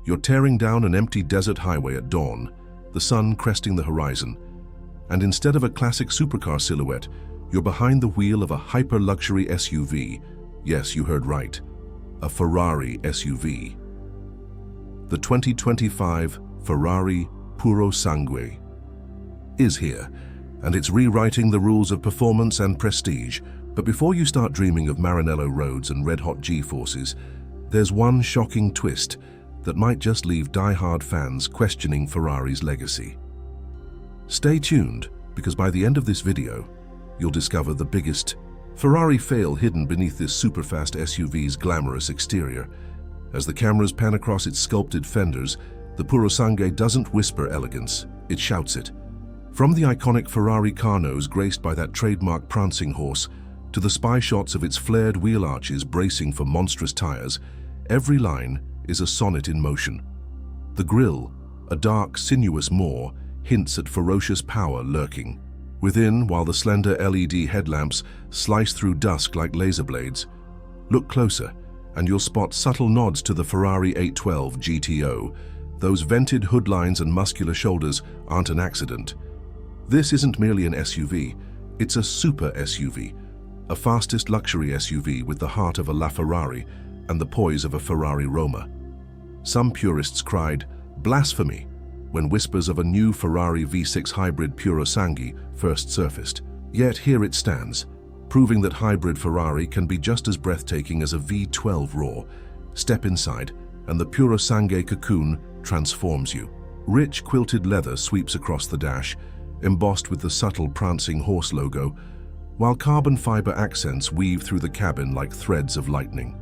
You're tearing down an empty desert highway at dawn, the sun cresting the horizon, and instead of a classic supercar silhouette, you're behind the wheel of a hyper-luxury SUV. Yes, you heard right, a Ferrari SUV. The 2025 Ferrari Purosangue is here, and it's rewriting the rules of performance and prestige. But before you start dreaming of Maranello roads and red-hot G-forces, there's one shocking twist that might just leave die-hard fans questioning Ferrari's legacy. Stay tuned, because by the end of this video, you'll discover the biggest Ferrari fail hidden beneath this super-fast SUV's glamorous exterior. As the cameras pan across its sculpted fenders, the Purosangue doesn't whisper elegance, it shouts it. From the iconic Ferrari car nose graced by that trademark prancing horse, to the spy shots of its flared wheel arches bracing for monstrous tires, every line is a sonnet in motion. The grille, a dark, sinuous maw, hints at ferocious power lurking. Within, while the slender LED headlamps slice through dusk like laser blades, look closer, and you'll spot subtle nods to the Ferrari 812 GTO. Those vented hood lines and muscular shoulders aren't an accident. This isn't merely an SUV, it's a super SUV, a fastest luxury SUV with the heart of a LaFerrari and the poise of a Ferrari Roma. Some purists cried, "Blasphemy," when whispers of a new Ferrari V6 hybrid Purosangue first surfaced. Yet here it stands, proving that hybrid Ferrari can be just as breathtaking as a V12 raw. Step inside, and the Purosangue cocoon transforms you. Rich quilted leather sweeps across the dash, embossed with the subtle prancing horse logo, while carbon fiber accents weave through the cabin like threads of lightning.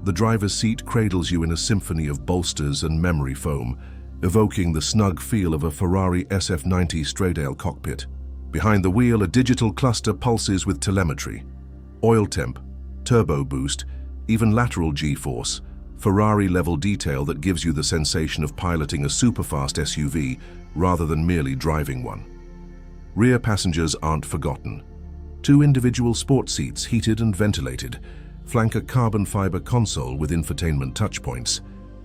The driver's seat cradles you in a symphony of bolsters and memory foam, evoking the snug feel of a Ferrari SF90 Stradale cockpit. Behind the wheel, a digital cluster pulses with telemetry. Oil temp, turbo boost, even lateral G-force, Ferrari-level detail that gives you the sensation of piloting a super-fast SUV rather than merely driving one. Rear passengers aren't forgotten. 2 individual sports seats, heated and ventilated, flank a carbon fiber console with infotainment touchpoints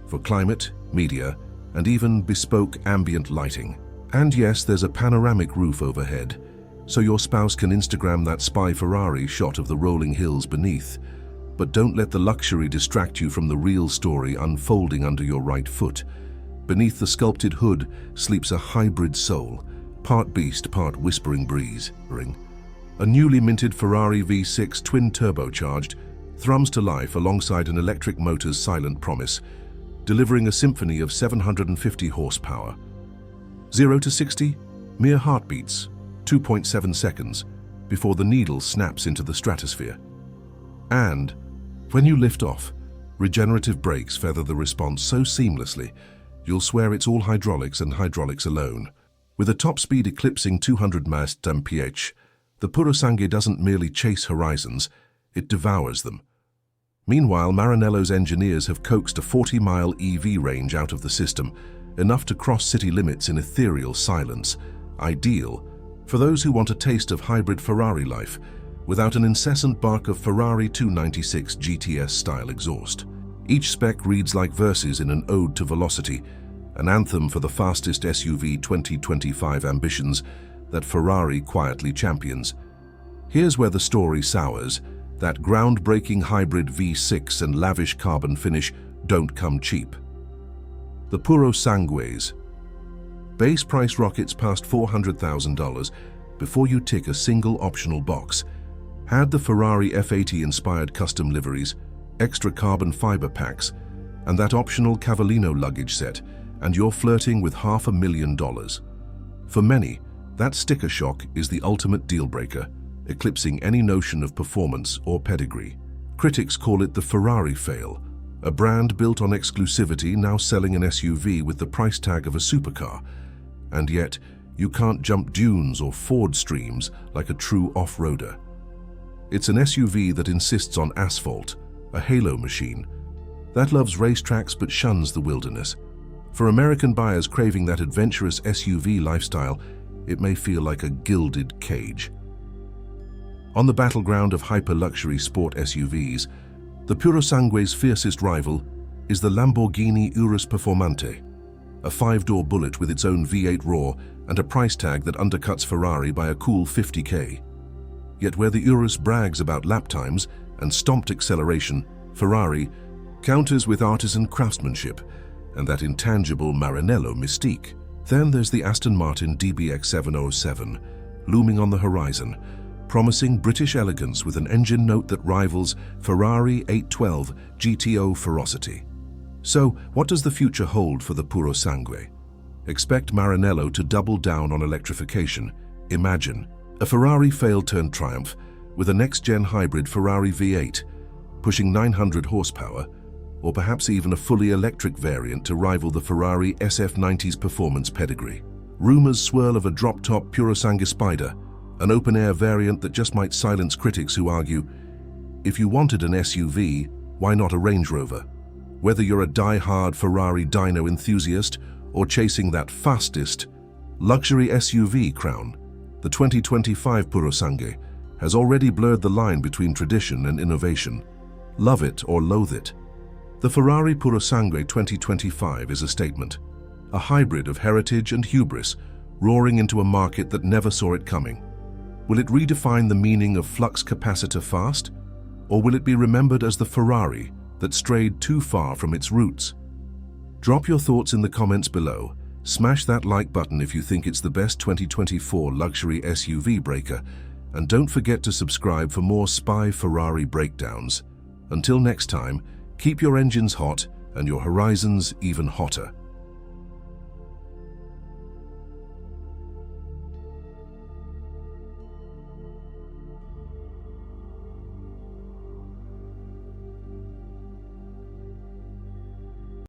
for climate, media, and even bespoke ambient lighting. And yes, there's a panoramic roof overhead, so your spouse can Instagram that spy Ferrari shot of the rolling hills beneath. But don't let the luxury distract you from the real story unfolding under your right foot. Beneath the sculpted hood sleeps a hybrid soul, part beast, part whispering breeze. A newly minted Ferrari V6 twin-turbocharged thrums to life alongside an electric motor's silent promise, delivering a symphony of 750 horsepower. 0 to 60, mere heartbeats, 2.7 seconds, before the needle snaps into the stratosphere. And when you lift off, regenerative brakes feather the response so seamlessly, you'll swear it's all hydraulics and hydraulics alone. With a top speed eclipsing 200 mph, the Purosangue doesn't merely chase horizons, it devours them. Meanwhile, Maranello's engineers have coaxed a 40-mile EV range out of the system, enough to cross city limits in ethereal silence, ideal for those who want a taste of hybrid Ferrari life without an incessant bark of Ferrari 296 GTS-style exhaust. Each spec reads like verses in an ode to velocity, an anthem for the fastest SUV 2025 ambitions that Ferrari quietly champions. Here's where the story sours. That groundbreaking hybrid V6 and lavish carbon finish don't come cheap. The Purosangue's base price rockets past $400,000 before you tick a single optional box. Add the Ferrari F80-inspired custom liveries, extra carbon fiber packs, and that optional Cavallino luggage set, and you're flirting with $500,000. For many, that sticker shock is the ultimate deal-breaker, eclipsing any notion of performance or pedigree. Critics call it the Ferrari fail, a brand built on exclusivity now selling an SUV with the price tag of a supercar. And yet, you can't jump dunes or ford streams like a true off-roader. It's an SUV that insists on asphalt, a halo machine, that loves racetracks but shuns the wilderness. For American buyers craving that adventurous SUV lifestyle, it may feel like a gilded cage. On the battleground of hyper-luxury sport SUVs, the Purosangue's fiercest rival is the Lamborghini Urus Performante, a 5-door bullet with its own V8 roar and a price tag that undercuts Ferrari by a cool $50K. Yet where the Urus brags about lap times and stomped acceleration, Ferrari counters with artisan craftsmanship and that intangible Maranello mystique. Then there's the Aston Martin DBX 707, looming on the horizon, promising British elegance with an engine note that rivals Ferrari 812 GTO ferocity. So, what does the future hold for the Purosangue? Expect Maranello to double down on electrification. Imagine a Ferrari fail-turned triumph with a next-gen hybrid Ferrari V8, pushing 900 horsepower, or perhaps even a fully electric variant to rival the Ferrari SF90's performance pedigree. Rumors swirl of a drop-top Purosangue Spider, an open-air variant that just might silence critics who argue, if you wanted an SUV, why not a Range Rover? Whether you're a die-hard Ferrari dyno enthusiast or chasing that fastest luxury SUV crown, the 2025 Purosangue has already blurred the line between tradition and innovation. Love it or loathe it. The Ferrari Purosangue 2025 is a statement, a hybrid of heritage and hubris, roaring into a market that never saw it coming. Will it redefine the meaning of flux capacitor fast, or will it be remembered as the Ferrari that strayed too far from its roots? Drop your thoughts in the comments below. Smash that like button if you think it's the best 2024 luxury SUV breaker, and don't forget to subscribe for more spy Ferrari breakdowns. Until next time, keep your engines hot and your horizons even hotter.